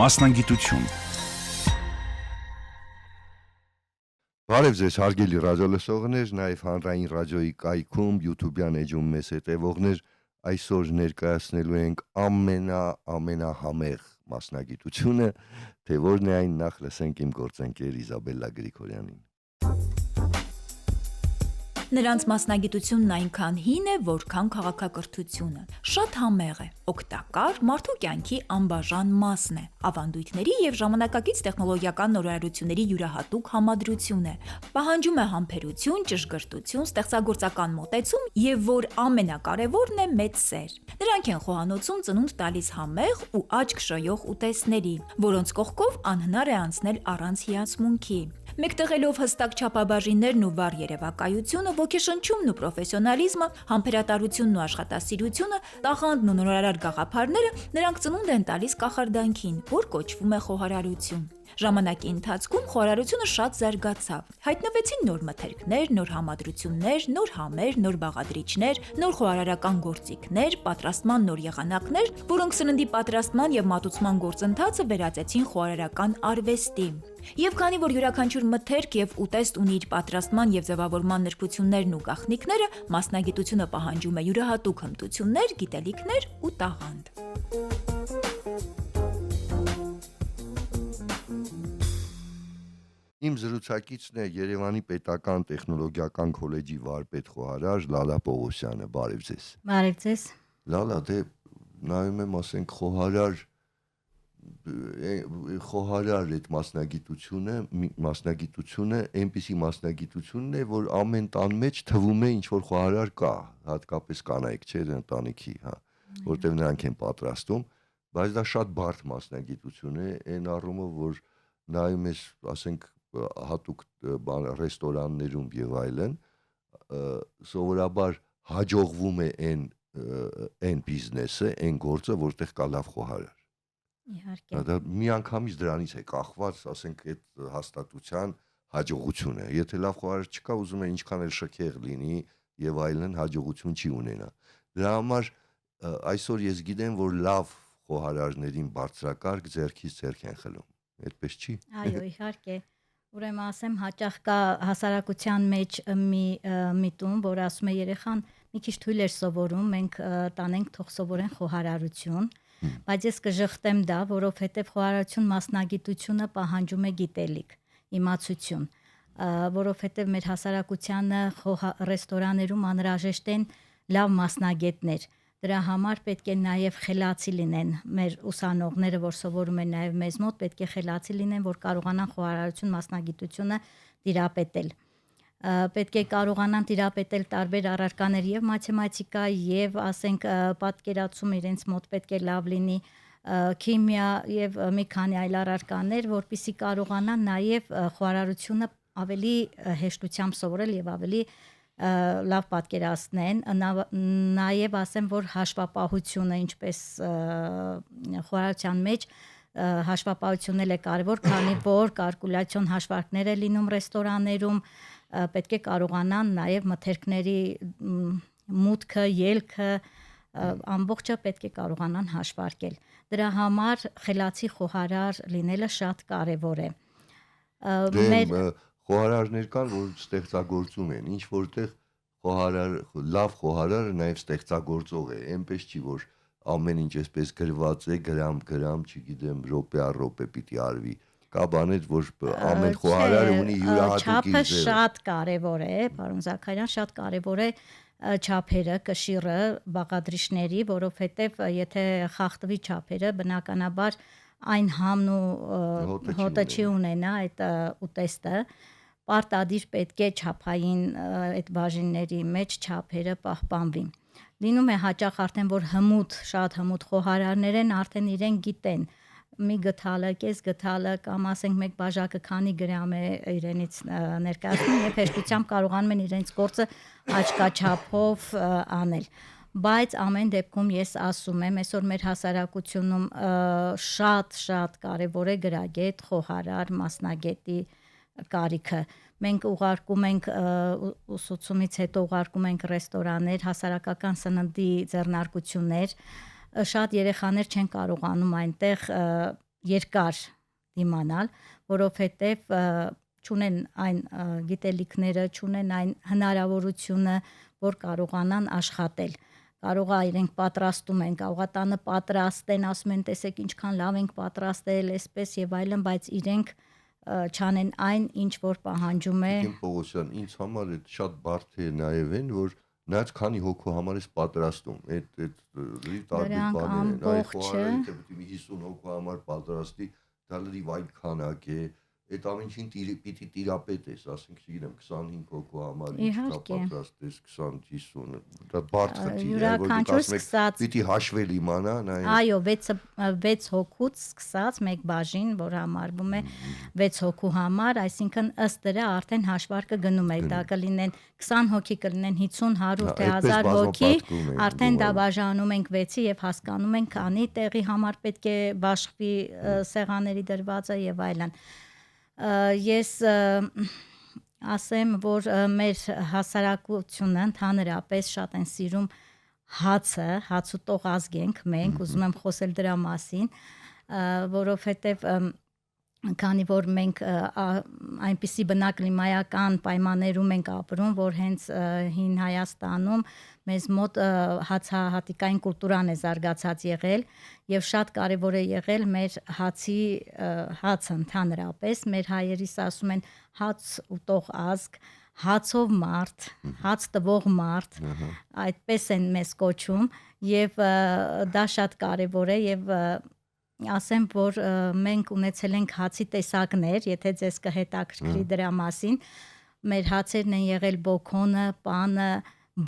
Մասնագիտություն։ Բարև ձեզ հարգելի ռադիոլսողներ, նաև հանրային ռադիոյի կայքում YouTube-յան էջում մեզ հետևողներ, այսօր ներկայացնելու ենք ամենահամեղ մասնագիտությունը, թե որն է այն, նախ լսենք իմ գործընկեր Իզաբելլա Գրիգորյանին։ Նրանց մասնագիտությունն այնքան հին է, որքան քաղաքակրթությունը։ Շատ համեղ է, օգտակար, մարդու կյանքի անբաժան մասն է, ավանդույթների եւ ժամանակակից տեխնոլոգիական նորարարությունների յուրահատուկ համադրություն է։ Պահանջում է համբերություն, ճշգրտություն, ստեղծագործական մոտեցում եւ որ ամենակարևորն է մեծ սեր։ Նրանք են խոհանոցում ծնունդ տալիս համեղ ու աչք շոյող ուտեստների, որոնց կողքով անհնար է անցնել առանց հիացմունքի։ Մեկտեղելով հստակ չափաբաժիններն ու վառ երևակայությունը, ոգեշնչումն ու պրոֆեսիոնալիզմը, համբերատարությունն ու աշխատասիրությունը, տաղանդն ու նորարար գաղափարները նրանք ծնունդ են տալիս կախարդանքին, որ կոչվում է խոհարարություն։ Ժամանակի ընթացքում խոհարարությունը շատ զարգացավ։ Հայտնվեցին նոր մթերքներ, նոր համադրություններ, նոր համեր, նոր բաղադրիչներ, նոր խոհարարական գործիքներ, պատրաստման նոր եղանակներ, որոնք սննդի պատրաստման եւ մատուցման գործընթացը վերածեցին խոհարարական արվեստի։ Եվ քանի որ յուրաքանչյուր մթերք եւ ուտեստ ունի իր պատրաստման եւ ձևավորման նրբություններն ու գաղտնիքները, մասնագիտությունը պահանջում է յուրահատուկ հմտություններ, գիտելիքներ ու տաղանդ։ Իմ զրուցակիցն է Երևանի Պետական տեխնոլոգիական քոլեջի վարպետ խոհարար Լալա Պողոսյանը, բարև ձեզ։ Բարև ձեզ։ Լալա, դե նայում եմ, ասենք խոհարար այդ մասնագիտությունը այնպիսի մասնագիտությունն է, որ ամեն տան մեջ թվում է ինչ որ խոհարար կա, հատկապես կանայք, չէ՞, ընտանիքի, որտեղ նրանք են պատրաստում, բայց դա շատ բարդ մասնագիտություն է, այն առումով, որ նայում ես, ասենք, հատուկ ռեստորաններում եւ այլն, սովորաբար հաջողվում է այն բիզնեսը, այն գործը, որտեղ կա լավ խոհարար։ Իհարկե։ Դա միանգամից դրանից է կախված, ասենք, այդ հաստատության հաջողությունը։ Եթե լավ խոհարար չկա, ուզում է ինչքան էլ շքեղ լինի եւ այլն, հաջողություն չի ունենա։ Դրա համար այսօր ես գիտեմ, որ լավ խոհարարներին բարձրակարգ ձեռքից ձեռք են խլում։ Այդպես չի։ Այո, իհարկե։ Ուրեմն ասեմ, հաճախ կա հասարակության մեջ մի միտում, որ ասում է երեխան մի քիչ թույլ էր սովորում, մենք տանենք թող սովորեն խոհարարություն, բայց ես կժխտեմ դա, որովհետև խոհարարություն մասնագիտությունը պահանջում է գիտելիք, իմացություն, որովհետև մեր հասարակությանը ռեստորաններում անհրաժեշտ են լավ մասնագետներ։ Դրա համար պետք է նաև խելացի լինեն մեր ուսանողները, որ սովորում են նաև մեզ մոտ, պետք է խելացի լինեն, որ կարողանան խոհարարություն մասնագիտությունը տիրապետել։ Պետք է կարողանան տիրապետել տարբեր առարկաներ եւ մաթեմատիկա եւ ասենք պատկերացում իրենց մոտ պետք է լավ լինի, քիմիա եւ մի քանի այլ առարկաներ, որպեսզի կարողանան նաև խոհարարությունը ավելի հեշտությամբ սովորել եւ ավելի լավ պատկերացնեն, նաև ասեմ, որ հաշվապահությունը, ինչպես խոհարարության մեջ հաշվապահությունն էլ է կարևոր, քանի որ կալկուլյացիոն հաշվարկներ է լինում ռեստորաններում, պետք է կարողանան նաև մթերքների մուտքը, ելքը, ամբողջը պետք է կարողանան հաշվարկել։ Դրա համար խելացի խոհարար լինելը շատ կարևոր է։ Խոհարարներ կան, որ ստեղծագործում են, ինչ որտեղ լավ խոհարարը նաև ստեղծագործող է, այնպես չի, որ ամեն ինչ այսպես գրված է, գրամ, չգիտեմ, րոպե առ րոպե պիտի արվի։ Կա բաներ, որ ամեն խոհարարը ունի յուրահատուկ իր ձևը։ Չափը շատ կարևոր է, պարոն Զաքարյան, շատ կարևոր է չափերը, կշիռը բաղադրիչների, որովհետև եթե խախտվի չափերը, բնականաբար այն համն ու հոտը չի ունենա այդ ուտեստը։ Պարտադիր պետք է չափային այդ բաժինների մեջ չափերը պահպանվի։ Լինում է հաճախ արդեն, որ շատ հմուտ խոհարարներ են, արդեն իրեն գիտեն, մի գթալը, կես գթալը կամ ասենք մեկ բաժակը քանի գրամ է իրենից ներկայացնում եւ հեշտությամբ կարողանում են իրենց գործը աչքաչափով անել։ Բայց ամեն դեպքում ես ասում եմ, այսօր մեր հասարակությունում շատ կարևոր է գրագետ, խոհարար, մասնագետի կարիքը։ Մենք ուղարկում ենք ուսուցումից հետո ուղարկում ենք ռեստորաններ, հասարակական սննդի ձեռնարկություններ, շատ երեխաներ չեն կարողանում այնտեղ երկար դիմանալ, որովհետև չունեն այն գիտելիքները, չունեն այն հնարավորությունը, որ կարողանան աշխատել։ Կարող է իրենք պատրաստում են, կարող է տանը պատրաստեն, ասում են, տեսեք ինչքան լավ ենք պատրաստել, այսպես եւ այլն, բայց իրենք չանեն այն, ինչ որ պահանջում է։ Իմ Պողոսյան, ինձ համար այդ շատ բարդ է նաեւ են, որ նայած քանի հոգու համար է պատրաստում, այդ տարբեր բաներ են, այ խոհարը թե պիտի 50 հոգու համար պատրաստի, դա լրիվ այլ քանակ է, այդ ամենին պիտի տիրապետ ես, ասենք, չգիտեմ, 25 հոգու համար ինչ պատրաստես, 20-50, դա բարդ խնդիր է, որ դուք ասում եք, պիտի հաշվել իմանա, այո, 6 հոգուց սկսած մեկ բաժին, որ համարվում է 6 հոգու համար, այսինքն ըստ դրա արդեն հաշվարկը գնում է, դա կլինեն 20 հոգի, կլինեն 50, 100 թե 1000 հոգի, արդեն դա բաժանում ենք 6-ի եւ հասկանում ենք, քանի տեղի համար պետք է բաշխվի սեղանների դրվածը եւ այլն։ Ես ասեմ, որ մեր հասարակությունը ընդհանրապես շատ են սիրում հացը, հացուտող ազգ ենք մենք, ուզում եմ խոսել դրա մասին, որովհետև քանի որ մենք այնպիսի բնակլիմայական պայմաններում ենք ապրում, որ հենց հին Հայաստանում մեզ մոտ հացահատիկային կուլտուրան է զարգացած եղել եւ շատ կարեւոր է եղել մեր հացը ընդհանրապես, մեր հայերիս ասում են հաց ուտող ազգ, հացով մարդ, հաց տվող մարդ, այդպես են մեզ կոչում եւ դա շատ կարեւոր է եւ ասեմ, որ մենք ունեցել ենք հացի տեսակներ, եթե ձեզ կհետաքրքրի դրա մասին, մեր հացերն են եղել բոքոնը, պանը,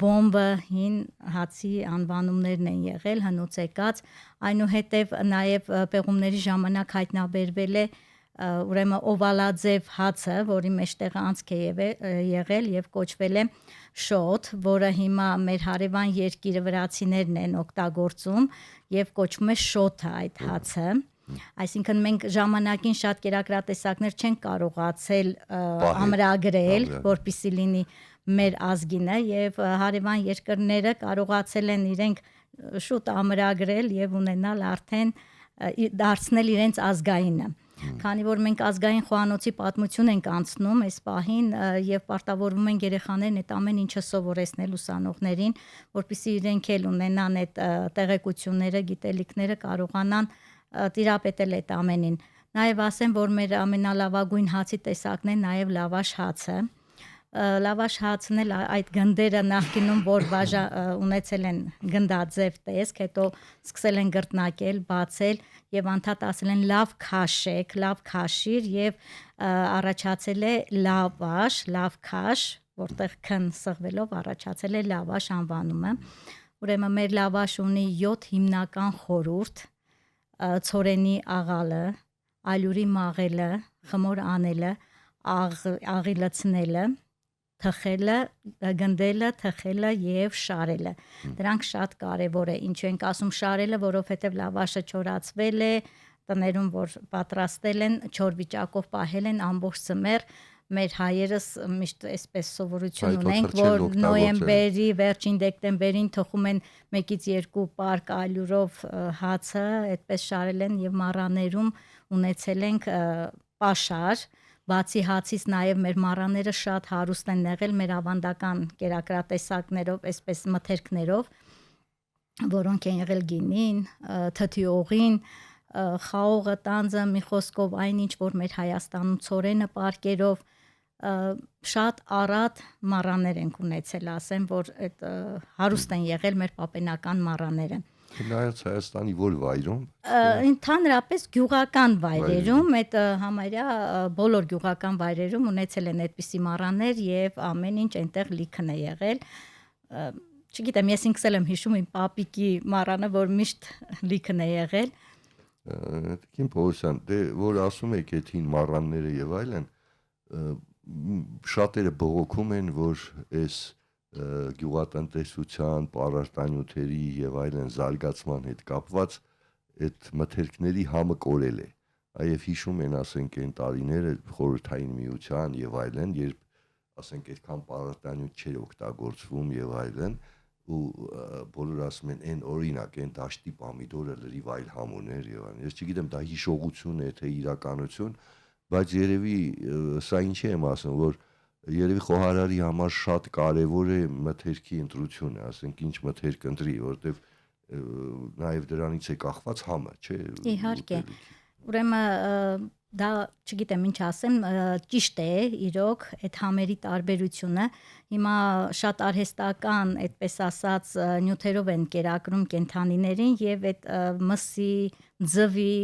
բոմբը, հին հացի անվանումներն են եղել, հնուց եկած, այնուհետև նաև պեղումների ժամանակ հայտնաբերվել է ուրեմն օվալաձև հացը, որի մեջտեղը անցք է եղել եւ կոչվել է շոթ, որը հիմա մեր հարևան երկիրը վրացիներն են օգտագործում եւ կոչվում է շոթը այդ հացը։ Այսինքն մենք ժամանակին շատ կերակրատեսակներ չենք կարողացել ամրագրել, որպեսզի լինի մեր ազգինը եւ հարևան երկրները կարողացել են իրենք շուտ ամրագրել եւ ունենալ արդեն դարձնել իրենց ազգայինը։ Քանի որ մենք ազգային խոհանոցի պատմություն ենք անցնում այս պահին եւ պարտավորվում են երեխաներն այդ ամեն ինչը սովորեցնել ուսանողներին, որպեսզի իրենք էլ ունենան այդ տեղեկությունները, գիտելիքները, կարողանան տիրապետել այդ ամենին։ Նաեւ ասեմ, որ մեր ամենալավագույն հացի տեսակն է նաեւ լավաշ հացը։ Լավաշ հացն էլ այդ գնդերը նախկինում որ ունեցել են գնդաձև տեսք, հետո սկսել են գրտնակել, բացել եւ անդադ ասել են լավ քաշեք, լավ քաշիր եւ առաջացել է լավաշ, լավ քաշ, որտեղ քն սղվելով առաջացել է լավաշ անվանումը։ Ուրեմն մեր լավաշ ունի 7 հիմնական խորհուրդ՝ ցորենի աղալը, ալյուրի մաղելը, խմոր անելը, աղի լցնելը, թխելը, գնդելը, թխելը եւ շարելը։ Դրանք շատ կարեւոր է։ Ինչու ենք ասում շարելը, որովհետեւ լավաշը չորացվել է, տներում որ պատրաստել են, չոր վիճակով պահել են ամբողջ ծմեր։ Մեր հայերս միշտ այսպես սովորություն ունենք, որ նոյեմբերի վերջին դեկտեմբերին թխում են 1-ից 2 պարկ ալյուրով հացը, այդպես շարել են եւ մառաներում ունեցել ենք պաշար։ Բացի հացից նաև մեր մառաները շատ հարուստ են եղել մեր ավանդական կերակրատեսակներով, այսպես մթերքներով, որոնք են եղել գինին, թթիօղին, խաղողը, տանձը, մի խոսքով այն ինչ որ մեր Հայաստանում ցորենը պարկերով շատ առատ մառաներ ենք ունեցել, ասեմ, որ այդ հարուստ են եղել մեր պապենական մառաները։ Նայած Հայաստանի որ վայրում։ Ընդհանրապես գյուղական վայրերում, այդ համարյա բոլոր գյուղական վայրերում ունեցել են այդպիսի մառաներ եւ ամեն ինչ այնտեղ լիքն է եղել։ Չգիտեմ, ես ինքս եմ հիշում իմ պապիկի մառանը, որ միշտ լիքն է եղել։ Տիկին Պողոսյան, դե որ ասում եք այդ հին մառանները եւ այլն, շատերը բողոքում են, որ այս գյուղատնտեսության, պարարտանյութերի եւ այլն զարգացման հետ կապված այդ մթերքների համը կորել է։ Այև հիշում են, ասենք, այն տարիները խորհրդային միության եւ այլն, երբ ասենք այդքան պարարտանյութ չէր օգտագործվում եւ այլն, ու բոլորը ասում են այն օրինակ, այն դաշտի պամիդորը լրիվ այլ համոներ եւ այլն։ Ես չգիտեմ դա հիշողություն է թե իրականություն, բայց երևի սա ինչի եմ ասում, որ երևի խոհարարի համար շատ կարևոր է մթերքի ընտրությունը, ասենք ինչ մթերք ընտրի, որովհետեւ նաեւ դրանից է կախված համը, չէ՞։ Իհարկե։ Ուրեմն դա չգիտեմ ինչ ասեմ, ճիշտ է իրոք այդ համերի տարբերությունը։ Հիմա շատ արհեստական, այդպես ասած, նյութերով են կերակրում կենթանիներին եւ այդ մսի, ձվի,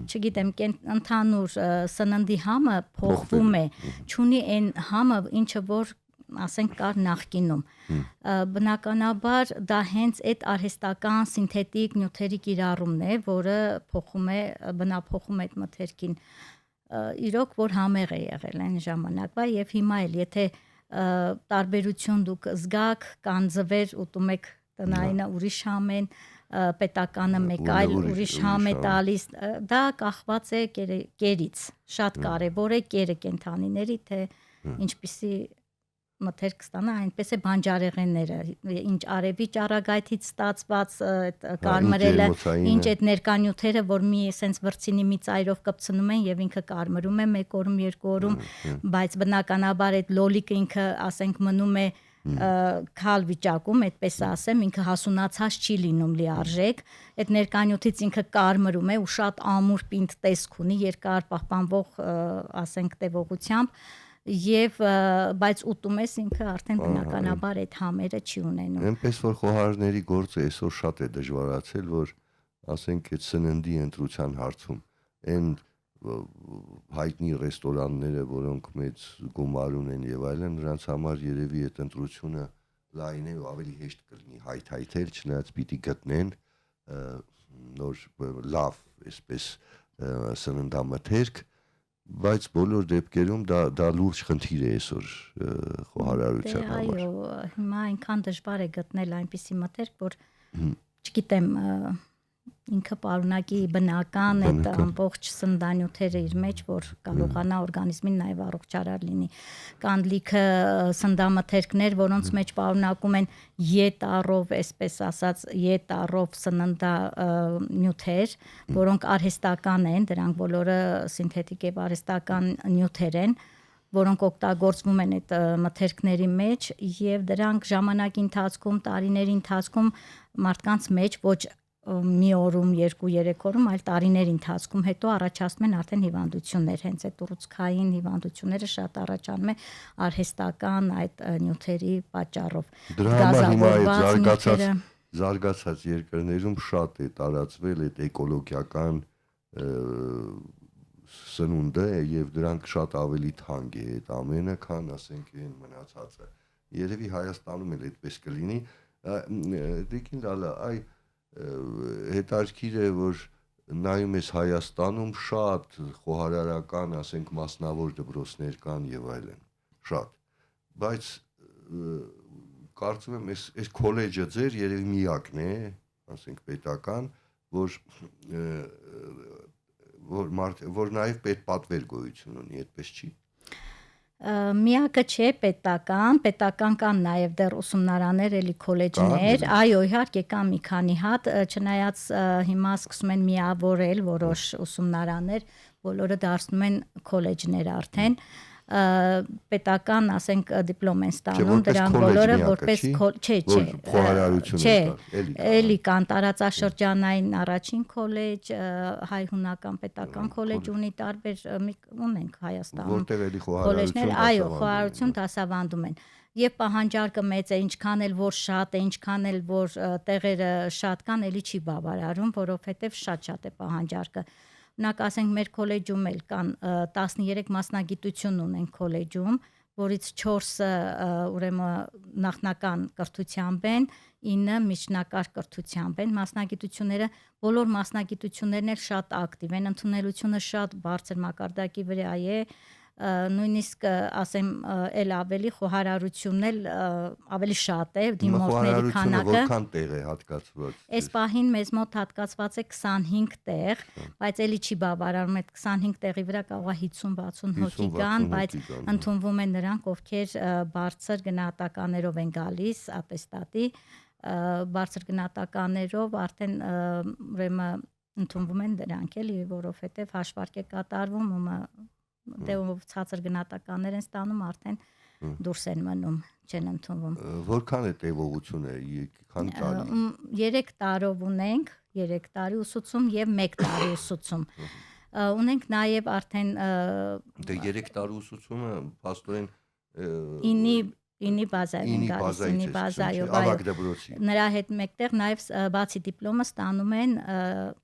չգիտեմ, ընդհանուր սննդի համը փոխվում է, չունի այն համը, ինչը որ ասենք կար նախկինում։ Բնականաբար դա հենց այդ արհեստական սինթետիկ նյութերի կիրառումն է, որը փոխում է, բնափոխում այդ մթերքին։ Իրոք որ համեղ է եղել այն ժամանակվա եւ հիմա էլ եթե տարբերություն դուք զգաք, կան ձվեր ուտում եք տնայինը ուրիշ համ են, պետականը մեկ այլ ուրիշ համ է տալիս, դա կախված է կերից։ Շատ կարեւոր է կերը կենթանիների, թե ինչպիսի մթերք ստանա, այնպես է բանջարեղենները, ինչ արևի ճառագայթից ստացված կարմրելը, ինչ այդ ներկանյութերը, որ մի sense վրցինի մի ծայրով կպցնում են եւ ինքը կարմրում է մեկ օրում, երկու օրում, բայց բնականաբար այդ լոլիկը ինքը, ասենք, մնում է քալ վիճակում, այդպես ասեմ, ինքը հասունացած չի լինում լիարժեք, այդ ներկանյութից ինքը կարմրում է ու շատ ամուր պինդ տեսք ունի, երկար պահպանվող, ասենք, տևողությամբ եւ բայց ուտում ես ինքը արդեն բնականաբար այդ համերը չի ունենում։ Այնպես որ խոհարների գործը այսօր շատ է դժվարացել, որ ասենք այդ սննդի ընտրության հարցում այն հայտնի ռեստորանները, որոնք մեծ գումար ունեն եւ այլն, նրանց համար երևի այդ ընտրությունը լայն է ու ավելի հեշտ կլինի հայթայթել, չնայած պիտի գտնեն նոր լավ, այսպես սննդամթերք, բայց բոլոր դեպքերում դա լուրջ խնդիր է այսօր խոհարարության համար։ Այո, հիմա այնքան դժվար է գտնել այնպիսի մթերք, որ չգիտեմ, ինքը պարունակի բնական այդ ամբողջ սննդանյութերը իր մեջ, որ կարողանա օրգանիզմին նաև առողջարար լինի։ Կան լիքը սննդամթերքներ, որոնց մեջ պարունակում են ետառով, այսպես ասած, ետառով սննդանյութեր, որոնք արհեստական են, դրանք բոլորը սինթետիկ եւ արհեստական նյութեր են, որոնք օգտագործվում են այդ մթերքների մեջ եւ դրանք ժամանակի ընթացքում, տարիների ընթացքում մարդկանց մեջ ոչ մի օրում, 2-3 օրում, այլ տարիների ընթացքում հետո առաջացնում են արդեն հիվանդություններ, հենց այդ ուռուցքային հիվանդությունները շատ առաջանում է արհեստական այդ նյութերի պատճառով։ Դրա համար հիմա այդ զարգացած երկրներում շատ է տարածվել այդ էկոլոգիական սնունդը եւ դրանք շատ ավելի թանկ է այդ ամենը, քան ասենք այն մնացածը։ Երևի Հայաստանում էլ այդպես կլինի։ Դիքին լալա, այ հետաքրքիր է, որ նայում ես Հայաստանում շատ խոհարարական, ասենք, մասնավոր դպրոցներ կան եւ այլն, շատ, բայց կարծում եմ այս քոլեջը ձեր երևի միակն է, ասենք, պետական, որ նաեւ պետպատվեր գոյություն ունի, այդպես չի։ Միակը չէ պետական կան նաև դեռ ուսումնարաններ, էլի քոլեջներ, այո, իհարկե կան մի քանի հատ, չնայած հիմա սկսում են միավորել որոշ ուսումնարաններ, բոլորը դարձնում են քոլեջներ արդեն, պետական, ասենք, դիպլոմ են ստանում, դրանք բոլորը որպես չէ, էլի կան տարածաշրջանային առաջին քոլեջ, հայ-հունական պետական քոլեջ ունի տարբեր ունենք Հայաստանում, որտեղ էլի քոլեջներ, այո, խոհարարություն դասավանդում են։ Եվ պահանջարկը մեծ է, ինչքան էլ որ շատ է, ինչքան էլ որ տեղերը շատ կան, էլի չի բավարարում, որովհետև շատ է պահանջարկը։ Ունակ ասենք մեր քոլեջում էլ կան 13 մասնագիտություն ունենք քոլեջում, որից 4-ը ուրեմն նախնական կրթությամբ են, 9 միջնակարգ կրթությամբ են, մասնագիտությունները, բոլոր մասնագիտություններն էլ շատ ակտիվ են, ընդունելությունը շատ բարձր մակարդակի վրա է, նույնիսկ ասեմ էլ ավելի խոհարարությունն էլ ավելի շատ է, դիմորդների քանակը։ Որքան տեղ է հատկացված։ Այս պահին մեզ մոտ հատկացված է 25 տեղ, բայց էլի չի բավարարում, այդ 25 տեղի վրա կարող է 50-60 հոգի կան, բայց ընդունվում են նրանք, ովքեր բարձր գնահատականներով են գալիս ատեստատի, բարձր գնահատականներով արդեն ուրեմն ընդունվում են դրանք էլի, որովհետև հաշվարկ է կատարվում, դե ով ցածր գնահատականներ են ստանում, արդեն դուրս են մնում, չեն ընդունվում։ Որքան է տևողությունը, քանի տարի։ 3 տարով ունենք, 3 տարի ուսուցում եւ 1 տարի ուսուցում։ Ունենք նաև արդեն դե 3 տարի ուսուցումը փաստորեն ինի բազայով ավագ դպրոցի։ Նրա հետ մեկտեղ նաև բացի դիպլոմը ստանում են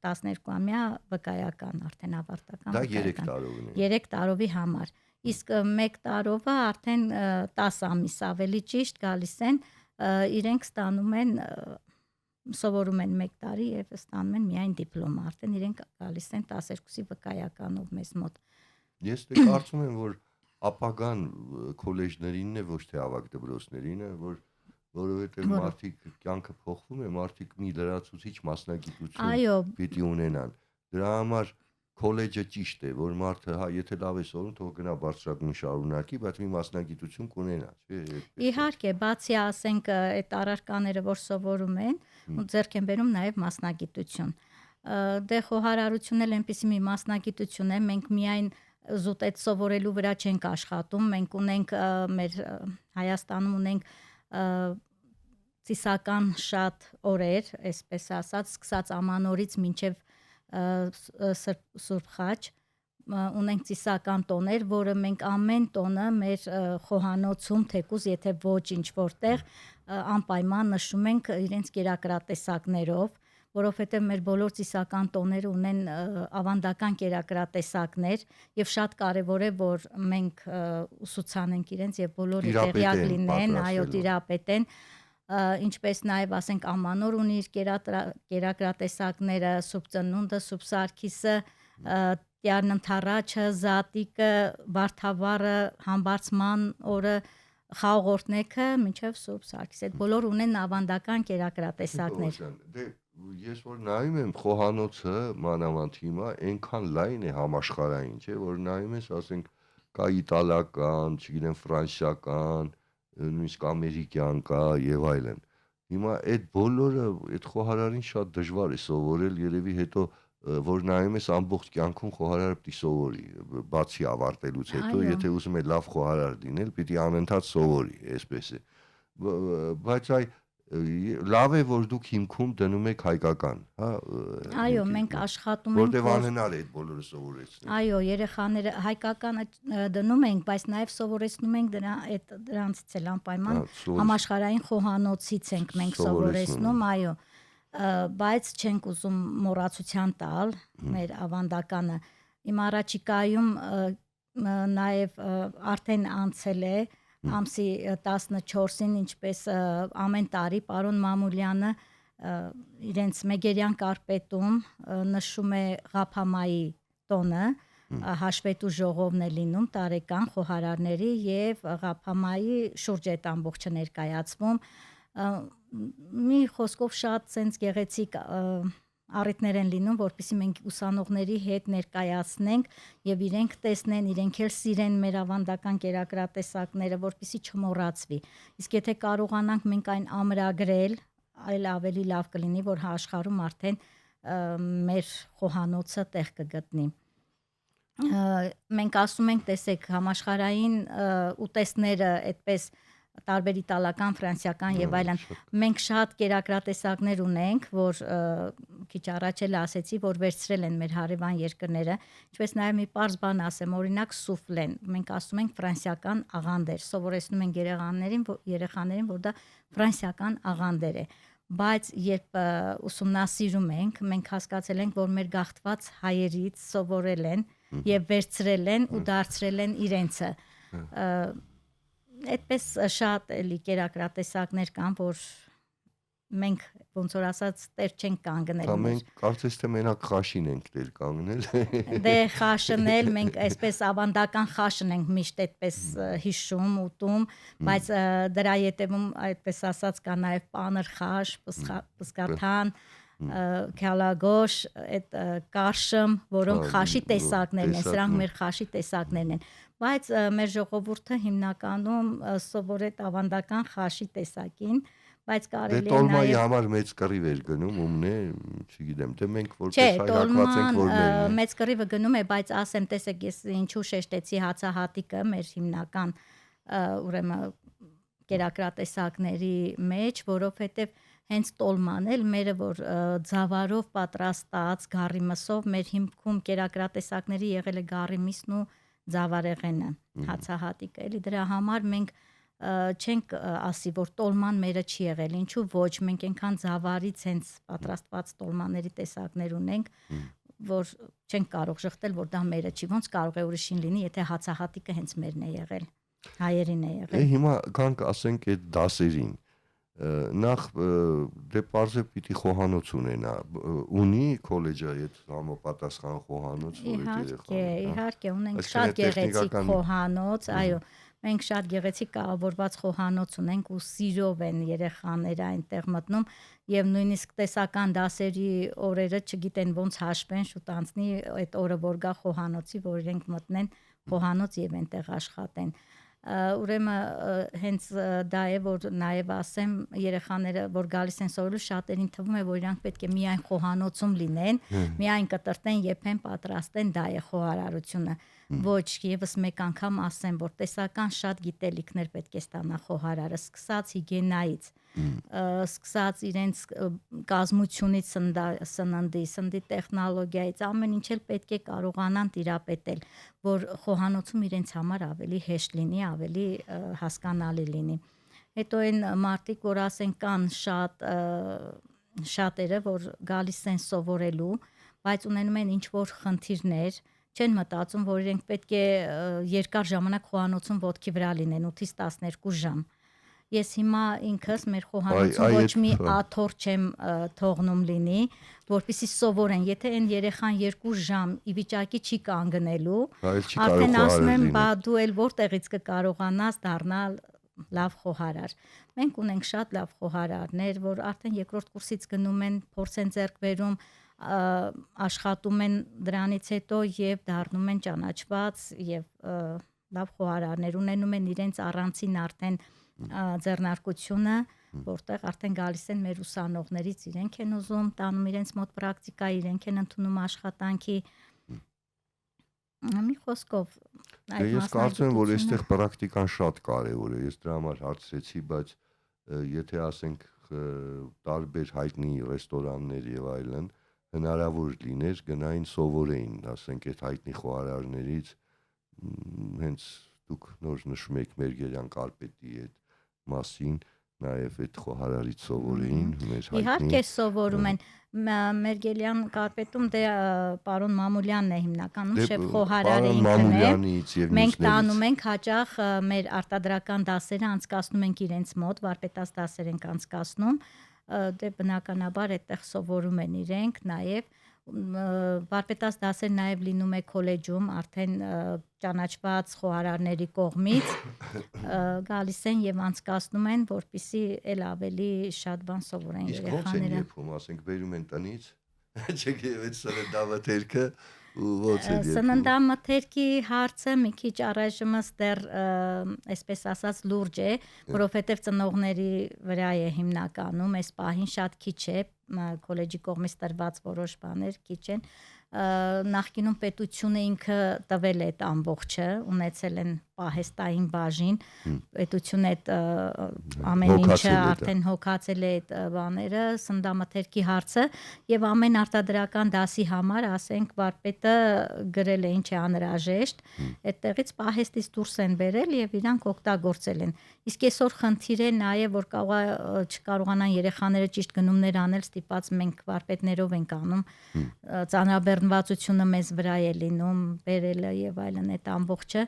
12-ամյա վկայական, արդեն ավարտական դա 3 տարով է։ 3 տարովի համար։ Իսկ 1 տարովը արդեն 10 ամիս ավելի ճիշտ գալիս են, իրենք ստանում են սովորում են 1 տարի եւ ստանում են միայն դիպլոմ, արդեն իրենք գալիս են 12-ի վկայականով մեզ մոտ։ Ես դե կարծում եմ, որ ապագան քոլեջներինն է, ոչ թե ավագ դպրոցներինը, որովհետեւ մարդիկ կյանքը փոխվում է, մարդիկ մի լրացուցիչ մասնագիտություն պիտի ունենան։ Դրա համար քոլեջը ճիշտ է, որ մարդը, հա, եթե լավ է սովորում, թող գնա բարձրագույն շարունակի, բայց մի մասնագիտություն կունենա, չէ՞։ Իհարկե, բացի ասենք այդ առարկաները, որ սովորում են, ու ձեռք են բերում նաև մասնագիտություն։ Դե խոհարարությունն էլ այնպիսի մի մասնագիտություն է, մենք միայն զուտ այդ սովորելու վրա չենք աշխատում, մենք ունենք մեր Հայաստանում ունենք ծիսական շատ օրեր, այսպես ասած, սկսած ամանորից մինչև Սուրբ Խաչ, ունենք ծիսական տոներ, որը մենք ամեն տոնը մեր խոհանոցում, թեկուզ եթե ոչ ինչ որտեղ անպայման նշում ենք իրենց կերակրատեսակներով, որովհետև մեր բոլոր ծիսական տոները ունեն ավանդական կերակրատեսակներ եւ շատ կարեւոր է, որ մենք ուսուցանենք իրենց եւ բոլորը տեղյակ լինեն, այո, տիրապետեն, ինչպես նաև ասենք ամանոր ունի իր կերակրատեսակները, Սուրբ Ծնունդը, Սուրբ Սարգիսը, Տյառն Ընթառաջը, Զատիկը, Վարդավառը, Համբարձման օրը, Խաղողորտնեքը, մինչև Սուրբ Սարգիս, այդ բոլոր ունեն ավանդական կերակրատեսակներ։ Դե ես որ նայում եմ խոհանոցը մանավանդ հիմա այնքան լայն է համաշխարհային, չէ, որ նայում ես, ասենք, կա իտալական, չգիտեմ, ֆրանսիական, նույնիսկ ամերիկյան կա եւ այլն։ Հիմա այդ բոլորը այդ խոհարարին շատ դժվար է սովորել, երևի հետո որ նայում ես ամբողջ կյանքում խոհարարը պիտի սովորի, բացի ավարտելուց հետո, եթե ուզում է լավ խոհարար լինել, պիտի անընդհատ սովորի, այսպես է։ Բայց լավ է, որ դուք հիմքում դնում եք հայկական, հա։ Այո, մենք աշխատում ենք, որտեղ անհնար է այդ բոլորը սովորեցնել։ Այո, երեխաները հայկականը դնում ենք, բայց նաև սովորեցնում ենք դրանցից էլ անպայման համաշխարհային խոհանոցից ենք մենք սովորեցնում, այո, բայց չենք ուզում մոռացության տալ մեր ավանդականը։ Իմ առաջիկայում նաև արդեն անցել է ամսի 14-ին, ինչպես ամեն տարի պարոն Մամուլյանը իրենց Մեգերյան կարպետում նշում է Ղափամայի տոնը, հաշվետու ժողովն է լինում տարեկան խոհարարների եւ Ղափամայի շուրջ այդ ամբողջը ներկայացվում։ Մի խոսքով շատ sense գեղեցիկ առիթներ են լինում, որպեսզի մենք ուսանողների հետ ներկայացնենք եւ իրենք տեսնեն, իրենք էլ սիրեն մեր ավանդական կերակրատեսակները, որպեսզի չմոռացվի։ Իսկ եթե կարողանանք մենք այն ամրագրել, այլ ավելի լավ կլինի, որ աշխարհում արդեն մեր խոհանոցը տեղ կգտնի։ Մենք ասում ենք, տեսեք, համաշխարհային ուտեստները այդպես տարբեր իտալական, ֆրանսիական եւ այլն։ Մենք շատ կերակրատեսակներ ունենք, որ քիչ առաջ էլ ասեցի, որ վերցրել են մեր հարևան երկրները, ինչպես նաեւ մի պարզ բան ասեմ, օրինակ սուֆլեն, մենք ասում ենք ֆրանսիական աղանդեր, սովորեցնում ենք երեխաներին, որ դա ֆրանսիական աղանդեր է, բայց երբ ուսումնասիրում ենք, մենք հասկացել ենք, որ մեր գաղթված հայերից սովորել են եւ վերցրել են ու դարձրել են իրենցը։ Այդպես շատ էլի կերակրատեսակներ կան, որ մենք ոնց որ ասած տեր չենք կանգնել։ Մենք կարծես թե մենակ խաշին ենք տեր կանգնել։ Դե խաշն էլ մենք այսպես ավանդական խաշն ենք միշտ այդպես հիշում, ուտում, բայց դրա ետևում այդպես ասած կա նաև պանր խաշ, պսկաթան, քալագոշ, այդ կարշմ, որոնք խաշի տեսակներն են, սրանք մեր խաշի տեսակներն են, բայց մեր ժողովուրդը հիմնականում սովոր է ավանդական խաշի տեսակին, բայց Դե կարելի է տոլմայի նաև համար մեծ կռիվ էր գնում, ումն է, չգիտեմ, դե մենք Չէ, որպես հայ հակված ենք, որ մերն է։ մեծ կռիվը գնում է, բայց ասեմ, տեսեք, ես ինչու շեշտեցի հացահատիկը մեր հիմնական ուրեմն կերակրատեսակների մեջ, որովհետև հենց տոլման էլ մերը որ ձավարով պատրաստած գառի մսով մեր հիմքում կերակրատեսակների եղել է գառի միսն ու ձավարեղենը, հացահատիկը, էլի դրա համար մենք չենք ասի, որ տոլման մերը չի եղել, ինչու ոչ, մենք այնքան ձավարից հենց պատրաստված տոլմաների տեսակներ ունենք, որ չենք կարող շղթել, որ դա մերը չի, ոնց կարող է ուրիշին լինի, եթե հացահատիկը հենց մերն է եղել, հայերին է եղել։ Հիմա կանք ասենք այդ դասերին, նախ դե պարզե պիտի խոհանոց ունենա, ունի քոլեջը այդ համապատասխան խոհանոց, Իհարկե, ունենք շատ գեղեցիկ խոհանոց, այո, մենք շատ գեղեցիկ կառավարված խոհանոց ունենք ու սիրով են երեխաները այնտեղ մտնում եւ նույնիսկ տեսական դասերի օրերը չգիտեն ոնց հաշվեն, շուտ անցնի այդ օրը որ գա խոհանոցի, որ իրենք մտնեն խոհանոց եւ այնտեղ աշխատեն։ Ուրեմն հենց դա է որ նաև ասեմ երեխաները որ գալիս են սովորելու շատերին թվում է որ իրանք պետք է միայն խոհանոցում լինեն, միայն կտրտեն, եփեն, պատրաստեն, դա է խոհարարությունը։ Ոչ, եւս մեկ անգամ ասեմ, որ տեսական շատ գիտելիքներ պետք է ստանա խոհարարը, սկսած հիգիենայից, սկսած իրենց կազմությունից սննդի, սննդի տեխնոլոգիայից, ամեն ինչ էլ պետք է կարողանան տիրապետել, որ խոհանոցում իրենց համար ավելի հեշտ լինի, ավելի հասկանալի լինի։ Հետո այն մարդիկ, որ ասեն կան շատերը, որ գալիս են սովորելու, բայց ունենում են ինչ-որ խնդիրներ, չեն մտածում, որ իրենք պետք է երկար ժամանակ խոհանոցում ոտքի վրա լինեն 8-ից 12 ժամ։ Ես հիմա ինքս մեր խոհանոցում ոչ մի աթոռ չեմ թողնում լինի, որպեսզի սովորեն, եթե այն երեխան 2 ժամ ի վիճակի չի կանգնելու, արդեն ասում եմ, բա դու էլ որտեղից կկարողանաս դառնալ լավ խոհարար։ Մենք ունենք շատ լավ խոհարարներ, որ արդեն երկրորդ կուրսից գնում են, փորձ են ձեռք բերում, աշխատում են դրանից հետո եւ դառնում են ճանաչված եւ լավ խոհարարներ ունենում են իրենց առանցին արդեն ձեռնարկությունը, որտեղ արդեն գալիս են մեր ուսանողներից, իրենք են ուզում, տանում իրենց մոտ պրակտիկա, իրենք են ընդունում աշխատանքի։ Մի խոսքով Ես կարծում եմ, որ այստեղ պրակտիկան շատ կարևոր է, ես դրա համար հարցրեցի, բայց եթե ասենք տարբեր հայտնի ռեստորաններ եւ այլն հնարավոր լիներ գնային սովորեին, ասենք այդ հայտնի խոհարարներից, հենց դուք նոր նշում եք Մերգելյան կարպետի այդ մասին, նաև այդ խոհարարից սովորեին, մեր հայտնի։ Իհարկե սովորում են, Մերգելյան կարպետում դե պարոն Մամուլյանն է հիմնականում շեֆ խոհարարը ինքն է։ Մենք տանում ենք հաճախ մեր արտադրական դասերը անցկացնում ենք իրենց մոտ, վարպետաց դասեր ենք անցկացնում, դե բնականաբար այդտեղ սովորում են իրենք, նաև վարպետաց դասեր նաև լինում է քոլեջում, արդեն ճանաչված խոհարարների կողմից գալիս են եւ անցկացնում են, որպեսզի էլ ավելի շատ բան սովորեն երեխաները։ Իսկ ո՞նց են ասենք բերում են տնից, չեք այդ սննդամթերքը ու ո՞նց է։ Սննդամթերքի հարցը մի քիչ առայժմս դեռ այսպես ասած լուրջ է, որովհետեւ ծնողների վրա է հիմնականում, այս պահին շատ քիչ է, քոլեջի կողմից տրված որոշ բաներ քիչ են, նախկինում պետությունը ինքը տվել է այդ ամբողջը, ունեցել են պահեստային բաժին, պետությունը այդ ամեն ինչը արդեն հոգացել է այդ բաները, սննդամթերքի հարցը եւ ամեն արտադրական դասի համար, ասենք վարպետը գրել է ինչ է անհրաժեշտ, այդտեղից պահեստից դուրս են բերել եւ իրանք օգտագործել են։ Իսկ այսօր խնդիր է նաեւ որ չկարողանան երեխաները ճիշտ գնումներ անել, ստիպած մենք վարպետներով ենք անում, ծանրաբեռնվածությունը մեզ վրա է լինում, բերելը եւ այլն այդ ամբողջը,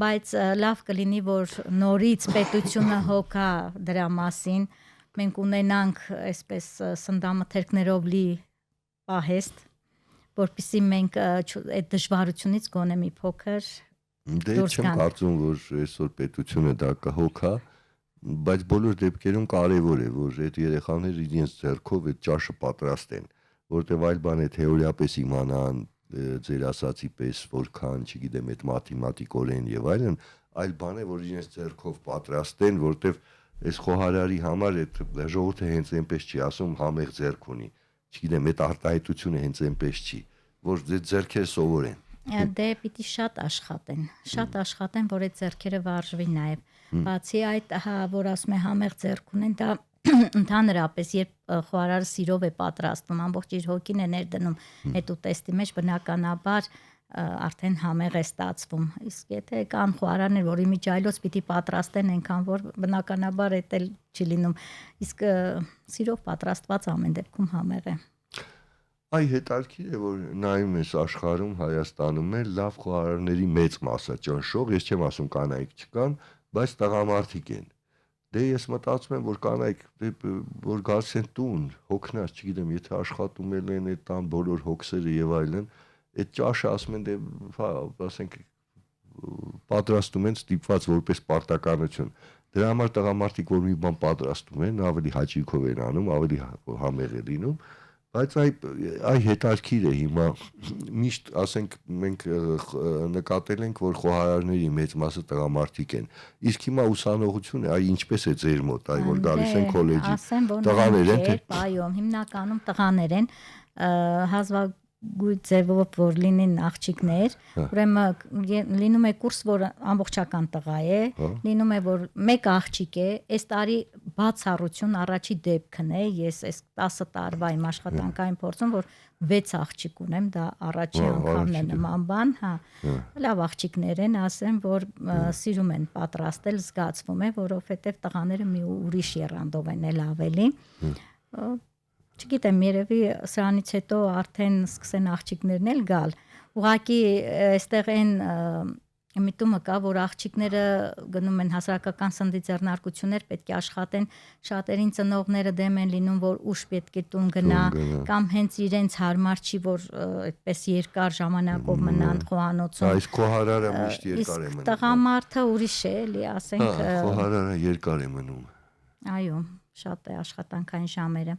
բայց լավ կլինի որ նորից պետությունը հոգա դրա մասին, մենք ունենանք այսպես սննդամթերքներով լի պահեստ, որպեսզի մենք այդ դժվարությունից գոնե մի փոքր Դե չեմ կարծում որ այսօր պետությունը դա կհոգա, բայց բոլոր դեպքերում կարևոր է որ այդ երեխաները իրենց ձեռքով այդ ճաշը պատրաստեն, որտեղ այլ բան է թեորիապես իմանան ձեր ասացի պես որքան, չգիտեմ, այդ մաթեմատիկորեն եւ այլն, այլ բան է որ իրենց ձեռքով պատրաստեն, որտեղ այս խոհարարի համար այդ ժողովուրդը հենց այնպես չի ասում համեղ ձեռք ունի, չգիտեմ, այդ արտահայտությունը հենց այնպես չի, որ ձեռքերը սովորեն։ Դե պիտի շատ աշխատեն, որ այդ ձեռքերը վարժվի նաև։ Բացի այդ, որ ասում է համեղ ձեռք ունեն, դա ընդհանրապես երբ խոհարարը սիրով է պատրաստվում, ամբողջ իր հոգին է ներդնում այդ ուտեստի մեջ, բնականաբար արդեն համեղ է ստացվում։ Իսկ եթե կան խոհարարներ, որ իմիջայլոց պիտի պատրաստեն այնքան, որ բնականաբար էդ էլ չի լինում, իսկ սիրով պատրաստված ամեն դեպքում համեղ է։ Այ հետաքրքիր է, որ նայում ես աշխարհում, Հայաստանում էլ լավ խոհարարների մեծ մասը ճնշող, ես չեմ ասում կանայք չկան, բայց տղամարդիկ են։ Դե ես մտածում եմ, որ կանայք որ գալիս են տուն, հոգնած, չգիտեմ, եթե աշխատում են այդ տան բոլոր հոգսերը եւ այլն, այդ ճաշը ասում են դե, հա, ասենք պատրաստում են ստիպված որպես պարտականություն։ Դրա համար տղամարդիկ որ մի բան պատրաստում են, ավելի հաճույքով են անում, ավելի համեղ է լինում, բայց այ հետաքրքիր է հիմա միշտ ասենք մենք նկատել ենք, որ խոհարարների մեծ մասը տղամարդիկ են։ Իսկ հիմա ուսանողությունը այ ինչպես է ձեր մոտ, այ որ գալիս են քոլեջի, տղաներ են, թե այո, հիմնականում տղաներ են, հազվագյուտ ձևով որ լինեն աղջիկներ, ուրեմն լինում է կուրս, որ ամբողջական տղա է, լինում է որ մեկ աղջիկ է, այս տարի բացառություն առաջի դեպքն է, ես այս 10 տարվա իմ աշխատանքային փորձում, որ 6 աղջիկ ունեմ, դա առաջի անգամն է նման բան, հա, լավ աղջիկներ են, ասեմ, որ սիրում են պատրաստել, զգացվում է, որովհետև տղաները մի ուրիշ եռանդով են էլ ավելի, չգիտեմ, երևի սրանից հետո արդեն սկսեն աղջիկներն էլ գալ, ուղղակի այստեղ են միտումը կա, որ աղջիկները գնում են հասարակական սննդի ձեռնարկություններ, պետք է աշխատեն, շատերին ծնողները դեմ են լինում, որ ուշ պետք է տուն գնա, կամ հենց իրենց հարմար չի, որ այդպես երկար ժամանակով մնան խոհանոցում։ Այս խոհարարը միշտ երկար է մնում։ Տղամարդը ուրիշ է, էլի, ասենք։ Խոհարարը երկար է մնում։ Այո, շատ է աշխատանքային ժամերը։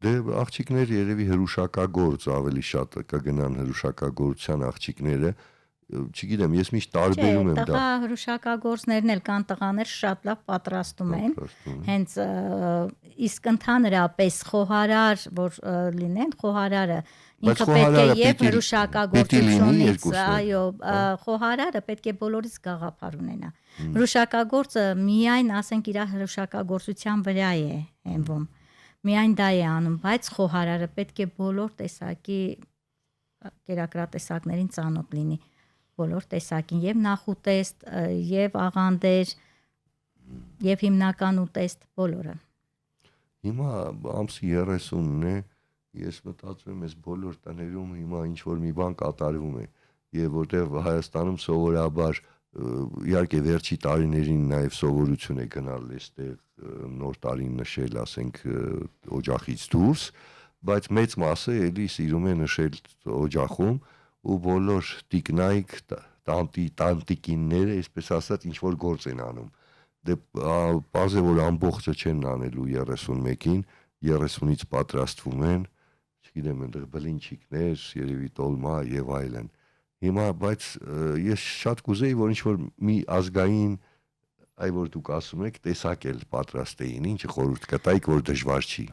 Դե աղջիկներ երևի հրուշակագործ ավելի շատ կգնան հրուշակագործության աղջիկները, չգիտեմ, ես միշտ տարբերում եմ դա։ Տղա հրուշակագործներն էլ կան տղաներ շատ լավ պատրաստում են, հենց իսկ ընդհանրապես խոհարար, որ լինեն, խոհարարը ինքը պետք է եւ հրուշակագործությունից, այո, խոհարարը պետք է բոլորից գաղափար ունենա։ Հրուշակագործը միայն, ասենք, իր հրուշակագործության վրա է հենվում։ Միայն դա է անում, բայց խոհարարը պետք է բոլոր տեսակի կերակրատեսակներին ծանոթ լինի, բոլոր տեսակին, եւ նախուտեստ, եւ աղանդեր, եւ հիմնական ուտեստ, բոլորը։ Հիմա ամսի 30-ն է, ես մտածում եմ, այս բոլոր տներում հիմա ինչ որ մի բան կատարվում է, եւ որտեղ Հայաստանում սովորաբար իհարկե վերջի տարիներին նաև սովորություն է գնալ այստեղ նոր տարին նշել, ասենք օջախից դուրս, բայց մեծ մասը էլի սիրում է նշել օջախում ու բոլոր տիկնայք, տանտիկինները, այսպես ասած, ինչ որ գործ են անում։ Դե պարզ է, որ ամբողջը չեն անելու 31-ին, 30-ից պատրաստվում են, չգիտեմ, այնտեղ բլինչիկներ, երևի տոլմա եւ այլն։ Հիմա, բայց ես շատ կուզեի, որ ինչ-որ մի ազգային, այ որ դուք ասում եք, տեսակել պատրաստեին, ինչը խորհուրդ կտայիք, որ դժվար չի։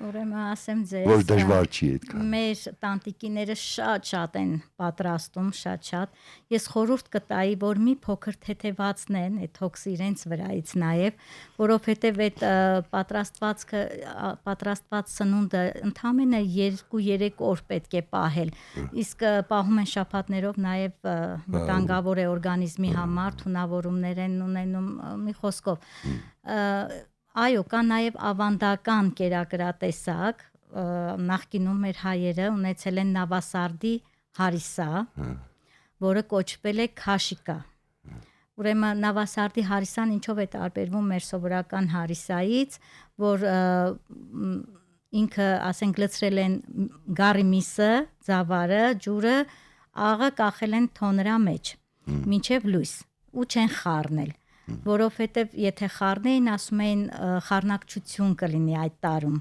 Ուրեմն ասեմ ձեզ, որ դժվար չի այդքան։ Մեր տանտիկիները շատ են պատրաստում, շատ։ Ես խորհուրդ կտայի, որ մի փոքր թեթևացնեն այդ հոգսը իրենց վրայից նաև, որովհետև այդ պատրաստված սնունդը ընդամենը 2-3 օր պետք է պահել։ Իսկ պահում են շաբաթներով նաև վտանգավոր է օրգանիզմի համար, թունավորումներ են ունենում, մի խոսքով։ Այո, կա նաև ավանդական կերակրատեսակ, նախկինում մեր հայերը ունեցել են նավասարդի հարիսա, որը կոչվել է քաշիկա։ Ուրեմն նավասարդի հարիսան ինչով է տարբերվում մեր սովորական հարիսայից, որ ինքը, ասենք, լցրել են գարի միսը, ձավարը, ջուրը, աղը կախել են թոնրա մեջ, մինչև լույս, ու չեն խառնել, որովհետև եթե խառնեին, ասում էին խառնակցություն կլինի այդ տարում։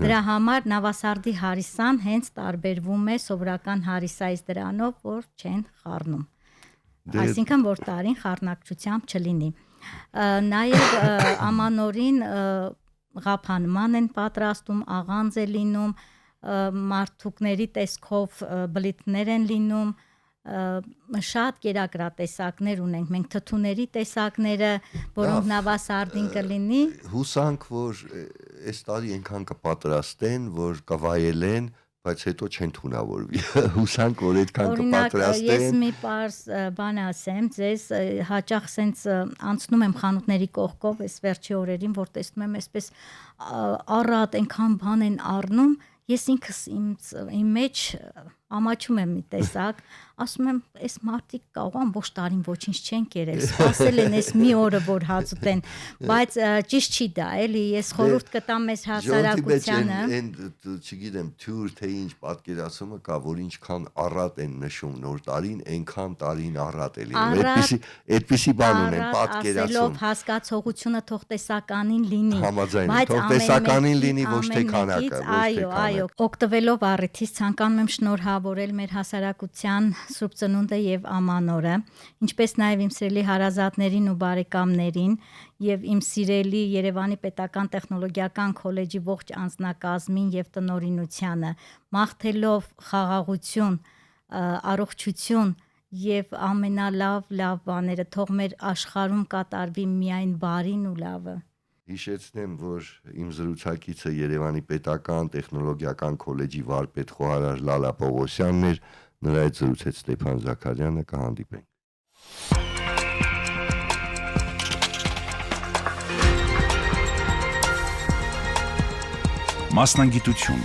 Դրա համար նավասարդի հարիսան հենց տարբերվում է սովորական հարիսայից դրանով, որ չեն խառնում։ Այսինքն, որ տարին խառնակցությամբ չլինի։ Նաև ամանորին ղափանման են պատրաստում, աղանձ է լինում, մարդուկների տեսքով բլիթներ են լինում, շատ կերակրատեսակներ ունենք, մենք թթուների տեսակները, որոնք նավասարդին կլինի։ Հուսանք, որ այս տարի այնքան կպատրաստեն, որ կվայելեն, բայց հետո չեն թունավորվի։ Հուսանք, որ այդքան կպատրաստեն։ Ես մի պարզ բան ասեմ, ձեզ հաճախ սենց անցնում եմ խանութների կողքով, այս վերջի օրերին, որ տեսնում եմ այսպես առատ այնքան բան են առնում, ես ինքս իմ մեջ ամաչում եմ մի տեսակ, ասում եմ, այս մարդիկ կարող ամբողջ տարին ոչինչ չեն կերել, սպասել են այս մի օրը, որ հաց ուտեն, բայց ճիշտ չի դա, էլի, ես խորհուրդ կտամ մեզ հասարակությանը։ Չգիտեմ, թյուր թե ինչ պատկերացումը կա, որ ինչքան առատ են նշում նոր տարին, այնքան տարին առատ է լինում։ Այդպիսի բան ունեն պատկերացում։ Ասելով հասկացողությունը թող տեսականին լինի։ Համաձայն եմ, թող տեսականին լինի, ոչ թե քանակը, այո, օգտվելով առիթից ցանկանում եմ շնորհավորել մեր հասարակության Սուրբ Ծնունդը եւ Ամանորը, ինչպես նաեւ իմ սիրելի հարազատներին ու բարեկամներին եւ իմ սիրելի Երևանի Պետական Տեխնոլոգիական քոլեջի ողջ անձնակազմին եւ տնօրինությանը, մաղթելով խաղաղություն, առողջություն եւ ամենալավ բաները թող մեր աշխարհում կատարվի միայն բարին ու լավը։ Հիշեցնեմ, որ իմ զրուցակիցը Երևանի Պետական Տեխնոլոգիական քոլեջի վարպետ խոհարար Լալա Պողոսյանն էր, նրա հետ զրուցեց Ստեփան Զաքարյանը, կհանդիպենք։ Մասնագիտություն